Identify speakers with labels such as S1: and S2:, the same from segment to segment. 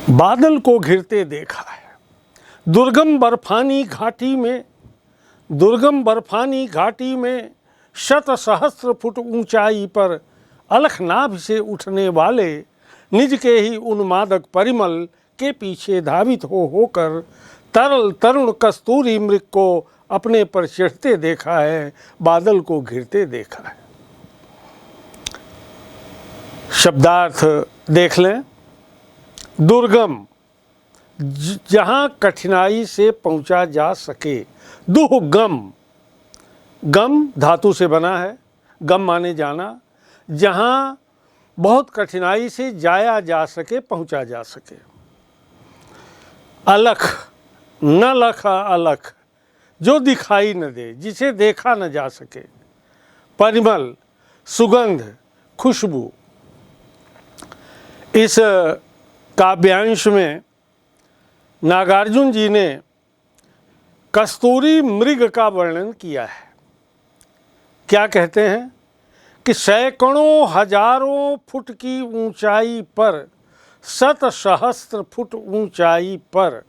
S1: बादल को घिरते देखा है दुर्गम बर्फानी घाटी में शत सहस्त्र फुट ऊंचाई पर अलखनाभ से उठने वाले निज के ही उन्मादक परिमल के पीछे धावित होकर तरल तरुण कस्तूरी मृग को अपने पर चढ़ते देखा है, बादल को घिरते देखा है। शब्दार्थ देख लें। दुर्गम, जहाँ कठिनाई से पहुँचा जा सके। दुहगम, गम धातु से बना है, गम माने जाना, जहाँ बहुत कठिनाई से जाया जा सके, पहुँचा जा सके। अलख, न लखा अलख, जो दिखाई न दे, जिसे देखा न जा सके। परिमल, सुगंध, खुशबू। इस काव्यांश में नागार्जुन जी ने कस्तूरी मृग का वर्णन किया है। क्या कहते हैं कि सैकड़ों हजारों फुट की ऊंचाई पर, शत सहस्त्र फुट ऊंचाई पर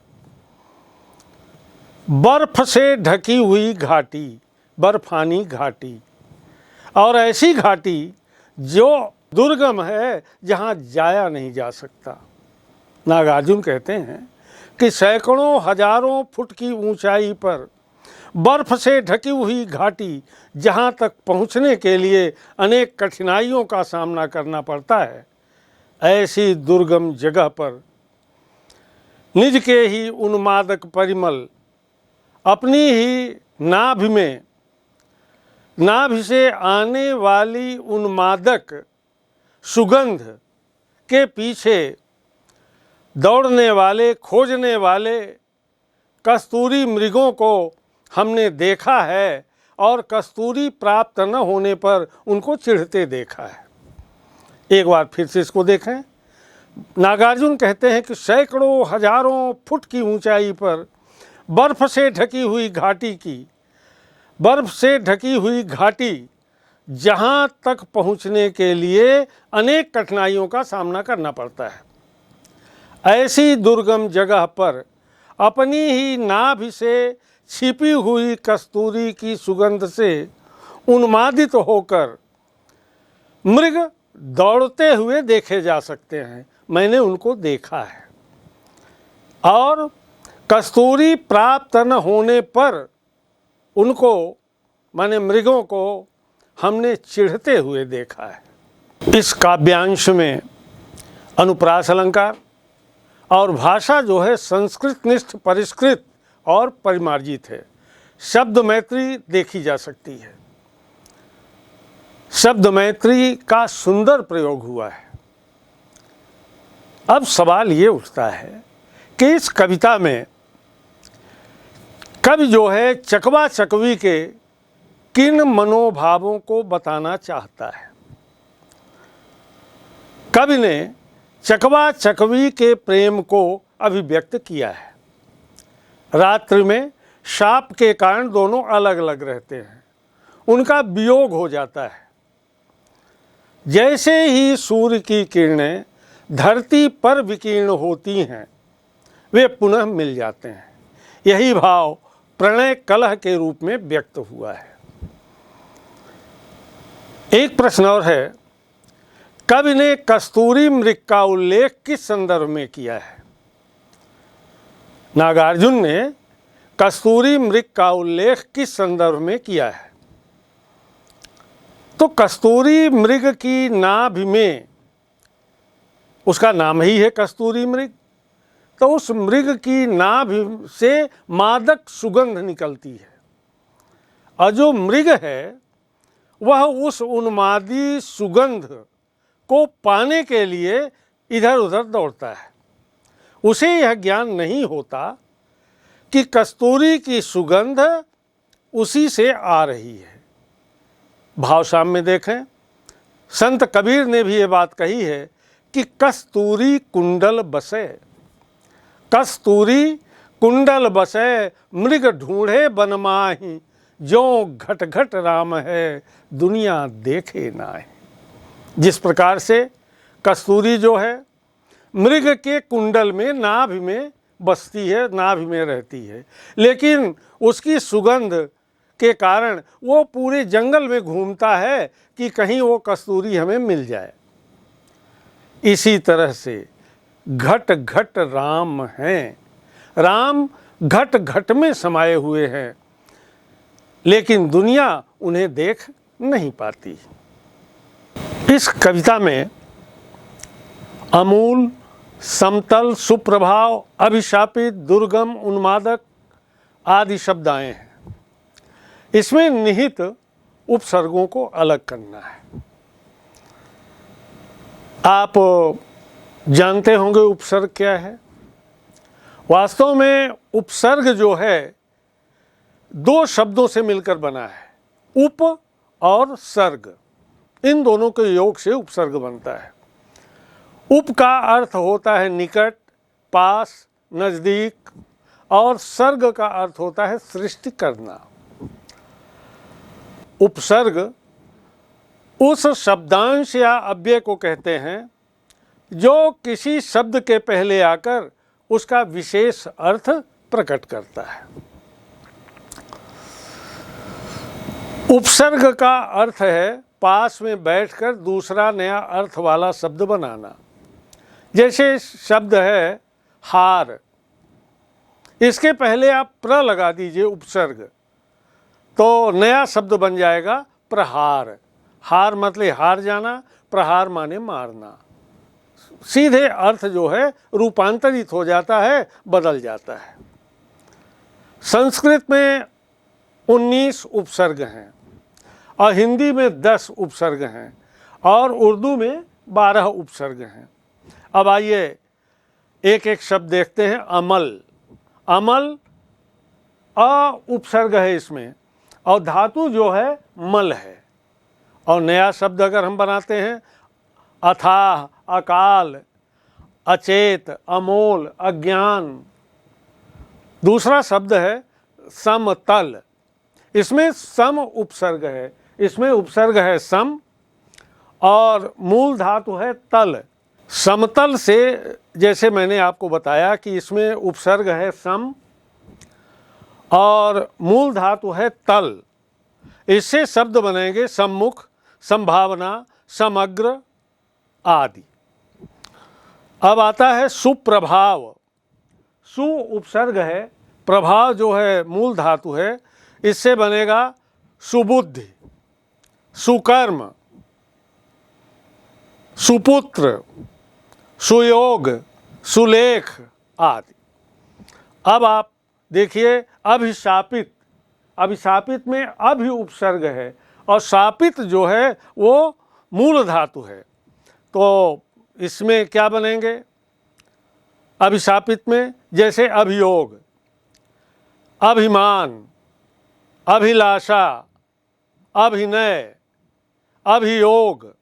S1: बर्फ से ढकी हुई घाटी, बर्फानी घाटी, और ऐसी घाटी जो दुर्गम है, जहाँ जाया नहीं जा सकता। नागार्जुन कहते हैं कि सैकड़ों हजारों फुट की ऊंचाई पर बर्फ से ढकी हुई घाटी, जहाँ तक पहुँचने के लिए अनेक कठिनाइयों का सामना करना पड़ता है, ऐसी दुर्गम जगह पर निज के ही उन्मादक परिमल अपनी ही नाभि से आने वाली उन्मादक सुगंध के पीछे दौड़ने वाले, खोजने वाले कस्तूरी मृगों को हमने देखा है, और कस्तूरी प्राप्त न होने पर उनको चिढ़ते देखा है। एक बार फिर से इसको देखें। नागार्जुन कहते हैं कि सैकड़ों हजारों फुट की ऊंचाई पर बर्फ से ढकी हुई घाटी, जहाँ तक पहुँचने के लिए अनेक कठिनाइयों का सामना करना पड़ता है, ऐसी दुर्गम जगह पर अपनी ही नाभि से छिपी हुई कस्तूरी की सुगंध से उन्मादित होकर मृग दौड़ते हुए देखे जा सकते हैं। मैंने उनको देखा है। और कस्तूरी प्राप्त न होने पर उनको, माने मृगों को, हमने चिढ़ते हुए देखा है। इस काव्यांश में अनुप्रास अलंकार और भाषा जो है संस्कृत निष्ठ, परिष्कृत और परिमार्जित है। शब्द मैत्री देखी जा सकती है। शब्द मैत्री का सुंदर प्रयोग हुआ है। अब सवाल ये उठता है कि इस कविता में कवि जो है चकवा चकवी के किन मनोभावों को बताना चाहता है। कवि ने चकवा चकवी के प्रेम को अभिव्यक्त किया है। रात्रि में शाप के कारण दोनों अलग अलग रहते हैं, उनका वियोग हो जाता है। जैसे ही सूर्य की किरणें धरती पर विकीर्ण होती हैं, वे पुनः मिल जाते हैं। यही भाव प्रणय कलह के रूप में व्यक्त हुआ है। एक प्रश्न और है, कवि ने कस्तूरी मृग का उल्लेख किस संदर्भ में किया है? नागार्जुन ने कस्तूरी मृग का उल्लेख किस संदर्भ में किया है? तो कस्तूरी मृग की नाभि में, उसका नाम ही है कस्तूरी मृग, तो उस मृग की नाभि से मादक सुगंध निकलती है। और जो मृग है वह उस उन्मादी सुगंध को पाने के लिए इधर उधर दौड़ता है। उसे यह ज्ञान नहीं होता कि कस्तूरी की सुगंध उसी से आ रही है। भावसाम में देखें, संत कबीर ने भी ये बात कही है कि कस्तूरी कुंडल बसे, कस्तूरी कुंडल बसे, मृग ढूंढे बन माही, जो घट घट राम है दुनिया देखे नाहि। जिस प्रकार से कस्तूरी जो है मृग के कुंडल में, नाभि में बसती है, नाभि में रहती है, लेकिन उसकी सुगंध के कारण वो पूरे जंगल में घूमता है कि कहीं वो कस्तूरी हमें मिल जाए। इसी तरह से घट घट राम हैं। राम घट घट में समाये हुए हैं, लेकिन दुनिया उन्हें देख नहीं पाती। इस कविता में अमूल, समतल, सुप्रभाव, अभिशापित, दुर्गम, उन्मादक आदि शब्द आए हैं। इसमें निहित उपसर्गों को अलग करना है। आप जानते होंगे उपसर्ग क्या है। वास्तव में उपसर्ग जो है दो शब्दों से मिलकर बना है, उप और सर्ग। इन दोनों के योग से उपसर्ग बनता है। उप का अर्थ होता है निकट, पास, नज़दीक, और सर्ग का अर्थ होता है सृष्टि करना। उपसर्ग उस शब्दांश या अव्यय को कहते हैं जो किसी शब्द के पहले आकर उसका विशेष अर्थ प्रकट करता है। उपसर्ग का अर्थ है पास में बैठकर दूसरा नया अर्थ वाला शब्द बनाना। जैसे शब्द है हार, इसके पहले आप प्र लगा दीजिए उपसर्ग, तो नया शब्द बन जाएगा प्रहार। हार मतलब हार जाना, प्रहार माने मारना। सीधे अर्थ जो है रूपांतरित हो जाता है, बदल जाता है। संस्कृत में 19 उपसर्ग हैं और हिंदी में 10 उपसर्ग हैं और उर्दू में 12 उपसर्ग हैं। अब आइए एक एक शब्द देखते हैं। अमल, अमल अ उपसर्ग है इसमें, और धातु जो है मल है। और नया शब्द अगर हम बनाते हैं अथाह, अकाल, अचेत, अमोल, अज्ञान। दूसरा शब्द है समतल, इसमें सम उपसर्ग है। इसमें उपसर्ग है सम और मूल धातु है तल। समतल से, जैसे मैंने आपको बताया कि इसमें उपसर्ग है सम और मूल धातु है तल। इससे शब्द बनेंगे सम्मुख, संभावना, समग्र आदि। अब आता है सुप्रभाव। सु उपसर्ग है, प्रभाव जो है मूल धातु है। इससे बनेगा सुबुद्धि, सुकर्म, सुपुत्र, सुयोग, सुलेख आदि। अब आप देखिए अभिशापित। अभिशापित में अभि उपसर्ग है और शापित जो है वो मूल धातु है। तो इसमें क्या बनेंगे अभिशापित में? जैसे अभियोग, अभिमान, अभिलाषा, अभिनय, अभियोग।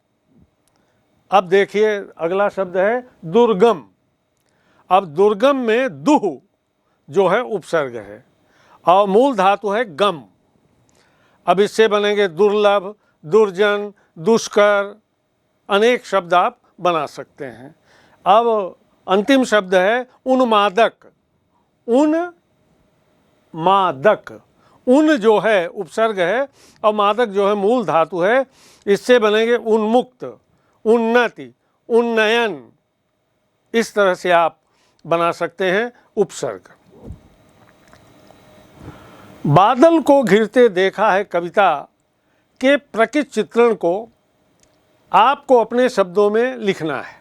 S1: अब देखिए अगला शब्द है दुर्गम। अब दुर्गम में दुह जो है उपसर्ग है और मूल धातु है गम। अब इससे बनेंगे दुर्लभ, दुर्जन, दुष्कर, अनेक शब्द आप बना सकते हैं। अब अंतिम शब्द है उन्मादक। उन्मादक, उन जो है उपसर्ग है और मादक जो है मूल धातु है। इससे बनेंगे उन्मुक्त, उन्नति, उन्नयन। इस तरह से आप बना सकते हैं उपसर्ग। बादल को घिरते देखा है कविता के प्रकृति चित्रण को आपको अपने शब्दों में लिखना है।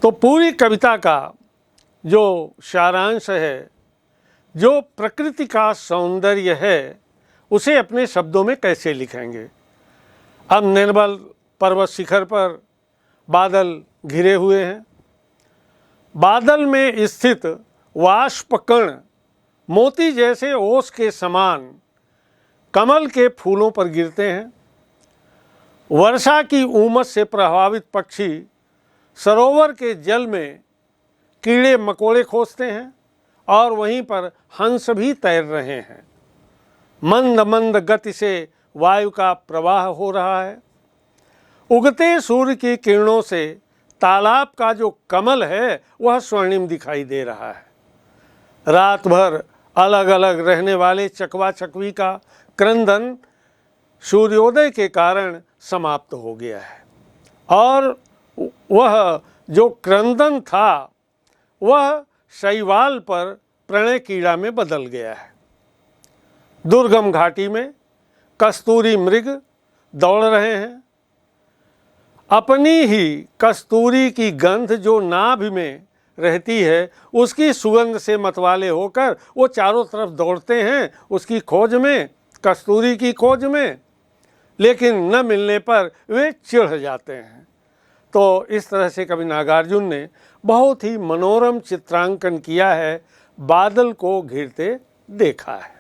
S1: तो पूरी कविता का जो सारांश है, जो प्रकृति का सौंदर्य है, उसे अपने शब्दों में कैसे लिखेंगे। अब निर्मल पर्वत शिखर पर बादल घिरे हुए हैं। बादल में स्थित वाष्पकण मोती जैसे ओस के समान कमल के फूलों पर गिरते हैं। वर्षा की उमस से प्रभावित पक्षी सरोवर के जल में कीड़े मकोड़े खोजते हैं और वहीं पर हंस भी तैर रहे हैं। मंद मंद गति से वायु का प्रवाह हो रहा है। उगते सूर्य की किरणों से तालाब का जो कमल है वह स्वर्णिम दिखाई दे रहा है। रात भर अलग अलग रहने वाले चकवा चकवी का क्रंदन सूर्योदय के कारण समाप्त हो गया है और वह जो क्रंदन था वह शैवाल पर प्रणय कीड़ा में बदल गया है। दुर्गम घाटी में कस्तूरी मृग दौड़ रहे हैं। अपनी ही कस्तूरी की गंध जो नाभि में रहती है उसकी सुगंध से मतवाले होकर वो चारों तरफ दौड़ते हैं उसकी खोज में, कस्तूरी की खोज में, लेकिन न मिलने पर वे चिढ़ जाते हैं। तो इस तरह से कवि नागार्जुन ने बहुत ही मनोरम चित्रांकन किया है, बादल को घिरते देखा है।